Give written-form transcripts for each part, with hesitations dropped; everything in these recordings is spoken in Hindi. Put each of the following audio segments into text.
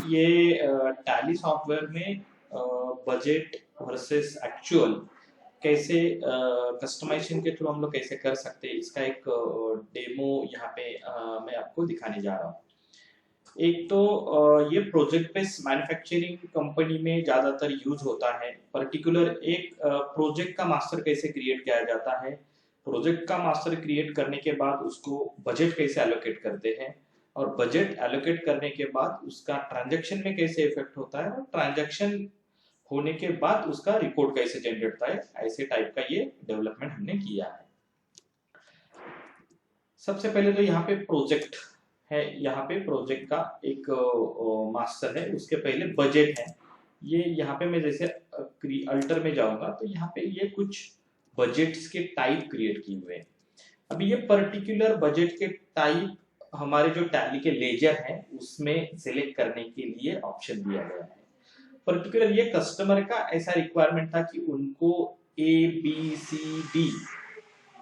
ये टैली सॉफ्टवेयर में बजट वर्सेस एक्चुअल कैसे कस्टमाइजेशन के थ्रू हम लोग कैसे कर सकते हैं, इसका एक डेमो यहाँ पे मैं आपको दिखाने जा रहा हूँ। एक तो ये प्रोजेक्ट बेस्ड मैन्युफैक्चरिंग कंपनी में ज्यादातर यूज होता है। पर्टिकुलर एक प्रोजेक्ट का मास्टर कैसे क्रिएट किया जाता है, प्रोजेक्ट का मास्टर क्रिएट करने के बाद उसको बजट कैसे एलोकेट करते हैं, और बजट एलोकेट करने के बाद उसका ट्रांजैक्शन में कैसे इफेक्ट होता है, और ट्रांजैक्शन होने के बाद उसका रिपोर्ट कैसे जनरेट होता है, ऐसे टाइप का ये डेवलपमेंट हमने किया है। सबसे पहले तो यहाँ पे प्रोजेक्ट है, यहाँ पे प्रोजेक्ट का एक मास्टर है, उसके पहले बजट है। ये यहाँ पे मैं जैसे अल्टर में जाऊंगा तो यहाँ पे ये कुछ बजट्स के टाइप क्रिएट किए हुए हैं। अभी ये पर्टिकुलर बजट के टाइप हमारे जो टैली के लेजर है उसमें सिलेक्ट करने के लिए ऑप्शन दिया गया है। पर्टिकुलर ये कस्टमर का ऐसा रिक्वायरमेंट था कि उनको ABCD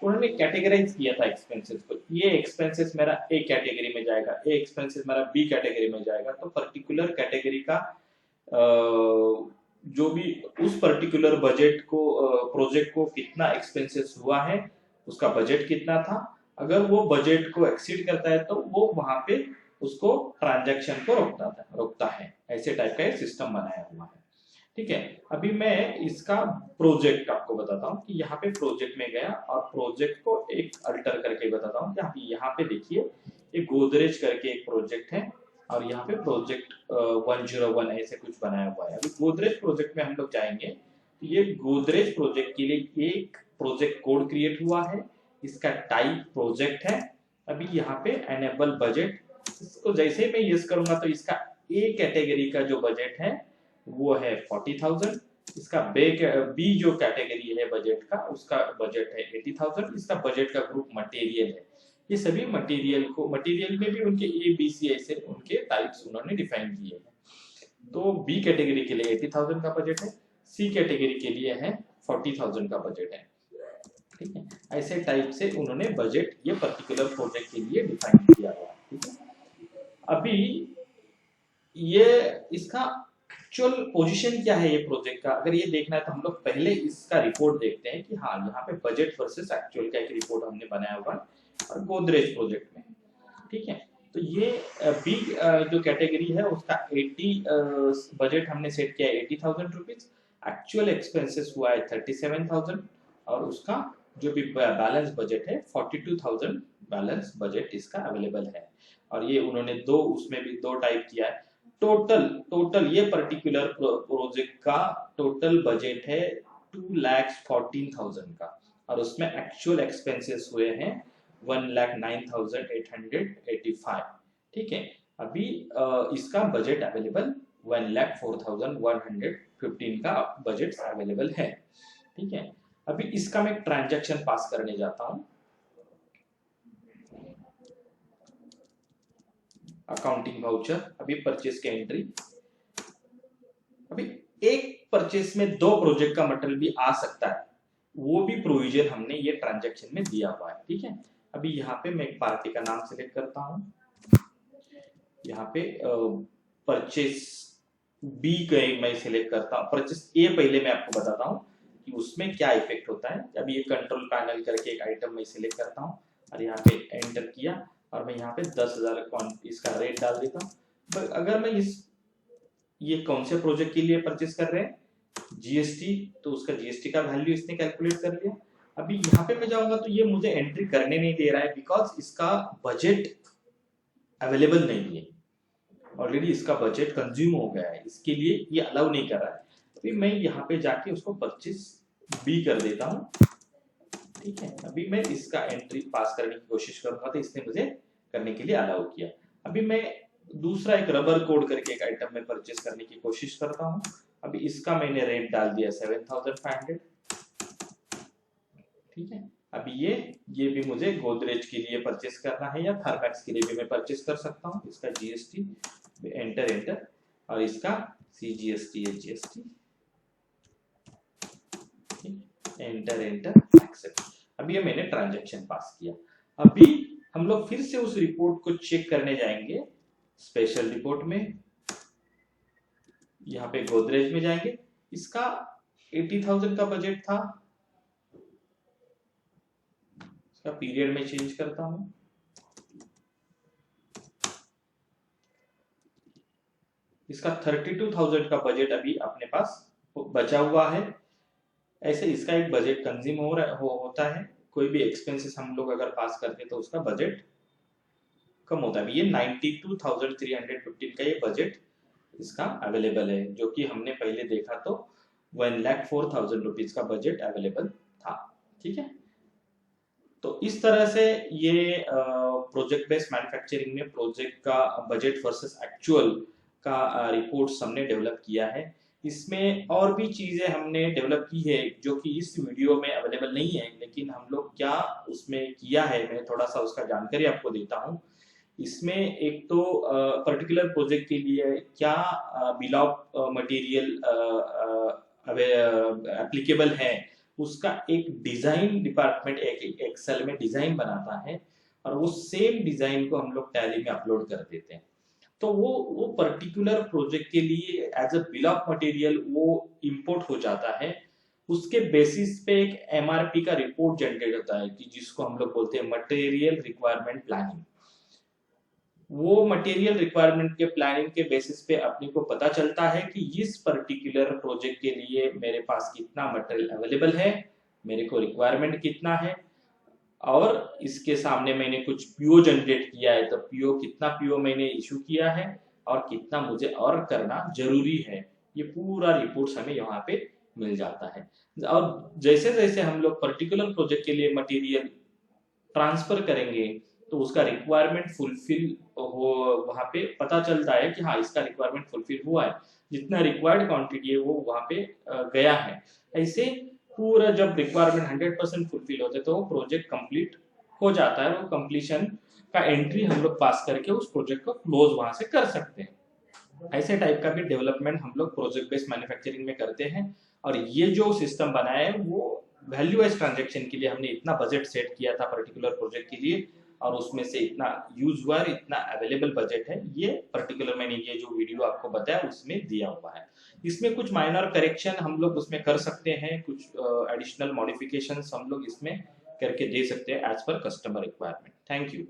उन्होंने कैटेगराइज किया था एक्सपेंसेस को। ये एक्सपेंसेस मेरा ए कैटेगरी में जाएगा, ए एक्सपेंसेस मेरा बी कैटेगरी में जाएगा। तो पर्टिकुलर कैटेगरी का जो भी उस पर्टिकुलर बजट को प्रोजेक्ट को कितना एक्सपेंसेस हुआ है, उसका बजट कितना था, अगर वो बजट को एक्सीड करता है तो वो वहां पे उसको ट्रांजैक्शन को रोकता है। ऐसे टाइप का एक सिस्टम बनाया हुआ है। ठीक है, अभी मैं इसका प्रोजेक्ट आपको बताता हूँ कि यहाँ पे प्रोजेक्ट में गया और प्रोजेक्ट को एक अल्टर करके बताता हूँ कि यहाँ पे देखिए ये गोदरेज करके एक प्रोजेक्ट है और यहाँ पे प्रोजेक्ट 101 ऐसे कुछ बनाया हुआ है। अभी गोदरेज प्रोजेक्ट में हम लोग जाएंगे तो ये गोदरेज प्रोजेक्ट के लिए एक प्रोजेक्ट कोड क्रिएट हुआ है, इसका टाइप प्रोजेक्ट है। अभी यहाँ पे एनेबल बजट, इसको जैसे ही मैं यूज करूंगा तो इसका ए कैटेगरी का जो बजट है वो है 40,000, इसका बी जो कैटेगरी है बजट का उसका बजट है 80,000, इसका बजट का ग्रुप मटेरियल है। ये सभी मटेरियल में भी उनके ABC ऐसे उनके टाइप्स उन्होंने डिफाइन किए हैं। तो बी कैटेगरी के लिए 80,000 का बजट है, सी कैटेगरी के लिए है 40,000 का बजट है। ठीक है, ऐसे टाइप से उन्होंने बजट ये पर्टिकुलर प्रोजेक्ट के लिए डिफाइन किया हुआ है। ठीक है, अभी ये इसका एक्चुअल पोजीशन क्या है ये प्रोजेक्ट का, अगर ये देखना है तो हम लोग पहले इसका रिपोर्ट देखते हैं कि हाँ यहाँ पे बजट वर्सेस एक्चुअल का एक रिपोर्ट हमने बनाया हुआ है और गोदरेज प्रोजेक्ट में। ठीक है, तो ये बी जो कैटेगरी है उसका 80 बजट हमने सेट किया है 80,000 रुपीज, एक्चुअल एक्सपेंसेस हुआ है 37,000 और उसका जो भी बैलेंस बजट है 42,000 बैलेंस बजट इसका अवेलेबल है। और ये उन्होंने उसमें भी दो टाइप किया है। टोटल ये पर्टिकुलर प्रोजेक्ट का टोटल बजट है 2,14,000 का और उसमें एक्चुअल एक्सपेंसेस हुए हैं 1,09,885। ठीक है, अभी इसका बजट अवेलेबल 1,04,115 का बजट अवेलेबल है। ठीक है, अभी इसका मैं ट्रांजैक्शन पास करने जाता हूं। अकाउंटिंग वाउचर, अभी परचेस की एंट्री, अभी एक परचेस में 2 प्रोजेक्ट का मटेरियल भी आ सकता है, वो भी प्रोविजन हमने ये ट्रांजैक्शन में दिया हुआ है। ठीक है, अभी यहाँ पे मैं एक पार्टी का नाम सिलेक्ट करता हूँ, यहाँ पे परचेस बी का मैं सिलेक्ट करता हूँ, परचेस ए पहले मैं आपको बताता हूँ कि उसमें क्या इफेक्ट होता है। अभी ये कंट्रोल पैनल करके एक आइटम मैं सिलेक्ट करता हूँ और यहाँ पे एंटर किया और मैं यहाँ पे 10,000 इसका रेट डाल देता हूँ। अगर मैं ये कौन से प्रोजेक्ट के लिए परचेस कर रहे हैं GST, तो उसका GST का वैल्यू इसने कैलकुलेट कर लिया। अभी यहाँ पे मैं जाऊंगा तो ये मुझे एंट्री करने नहीं दे रहा है बिकॉज इसका बजट अवेलेबल नहीं है, ऑलरेडी इसका बजट कंज्यूम हो गया है, इसके लिए ये अलाउ नहीं कर रहा है। अभी मैं यहाँ पे जाके उसको परचेस बी कर देता हूँ। ठीक है, अभी मैं इसका एंट्री पास करने की कोशिश करूंगा तो इसने मुझे करने के लिए अलाउ किया। अभी मैं दूसरा एक रबर कोड करके एक आइटम में परचेस करने की कोशिश करता हूं। अभी इसका मैंने रेट डाल दिया 7,500। ठीक है, अभी ये भी मुझे गोदरेज के लिए परचेस करना है या थर्मैक्स के लिए भी मैं परचेस कर सकता हूं। इसका GST एंटर और इसका CGST GST एंटर एक्सेप्ट। अभी ये मैंने ट्रांजैक्शन पास किया। अभी हम लोग फिर से उस रिपोर्ट को चेक करने जाएंगे स्पेशल रिपोर्ट में, यहाँ पे गोदरेज में जाएंगे, इसका 80,000 का बजट था, इसका पीरियड में चेंज करता हूं, इसका 32,000 का बजट अभी अपने पास बचा हुआ है। ऐसे इसका एक बजट कंज्यूम होता है, कोई भी एक्सपेंसेस हम लोग अगर पास करते हैं तो उसका बजट कम होता है। ये 92,315 का ये बजट इसका अवेलेबल है, जो कि हमने पहले देखा तो 1,04,000 रुपीज का बजट अवेलेबल था। ठीक है, तो इस तरह से ये प्रोजेक्ट बेस्ड मैन्युफैक्चरिंग में प्रोजेक्ट का बजट वर्सेस एक्चुअल का रिपोर्ट्स हमने डेवलप किया है। इसमें और भी चीजें हमने डेवलप की है जो कि इस वीडियो में अवेलेबल नहीं है, लेकिन हम लोग क्या उसमें किया है मैं थोड़ा सा उसका जानकारी आपको देता हूँ। इसमें एक तो पर्टिकुलर प्रोजेक्ट के लिए क्या बिल ऑफ मटेरियल एप्लीकेबल है, उसका एक डिजाइन डिपार्टमेंट एक एक्सेल में डिजाइन बनाता है और वो सेम डिजाइन को हम लोग टैली में अपलोड कर देते हैं। तो वो पर्टिकुलर प्रोजेक्ट के लिए as a bill of material वो इंपोर्ट हो जाता है। उसके बेसिस पे एक एमआरपी का रिपोर्ट जनरेट होता है कि जिसको हम लोग बोलते हैं मटेरियल रिक्वायरमेंट प्लानिंग। वो मटेरियल रिक्वायरमेंट के प्लानिंग के बेसिस पे अपने को पता चलता है कि इस पर्टिकुलर प्रोजेक्ट के लिए मेरे पास कितना मटेरियल अवेलेबल है, मेरे को रिक्वायरमेंट कितना है, और इसके सामने मैंने कुछ पीओ जनरेट किया है तो पीओ कितना पीओ मैंने इशू किया है और कितना मुझे और करना जरूरी है। ये पूरा रिपोर्ट्स हमें यहाँ पे मिल जाता है। और जैसे जैसे हम लोग पर्टिकुलर प्रोजेक्ट के लिए मटेरियल ट्रांसफर करेंगे तो उसका रिक्वायरमेंट फुलफिल हो, वहां पे पता चलता है कि हाँ इसका रिक्वायरमेंट फुलफिल हुआ है, जितना रिक्वायर्ड क्वांटिटी है वो वहां पे गया है। ऐसे पूरा जब रिक्वायरमेंट 100% फुलफिल होते तो प्रोजेक्ट कंप्लीट हो जाता है। वो कंप्लीशन का एंट्री हम लोग पास करके उस प्रोजेक्ट को क्लोज वहां से कर सकते हैं। ऐसे टाइप का भी डेवलपमेंट हम लोग प्रोजेक्ट बेस्ड मैन्युफैक्चरिंग में करते हैं। और ये जो सिस्टम बनाया है वो वैल्यू वाइज ट्रांजेक्शन के लिए हमने इतना बजट सेट किया था पर्टिकुलर प्रोजेक्ट के लिए, और उसमें से इतना यूज हुआ, इतना अवेलेबल बजट है। ये पर्टिकुलर मैंने ये जो वीडियो आपको बताया उसमें दिया हुआ है। इसमें कुछ माइनर करेक्शन हम लोग उसमें कर सकते हैं, कुछ एडिशनल मॉडिफिकेशंस हम लोग इसमें करके दे सकते हैं as per customer requirement. Thank you.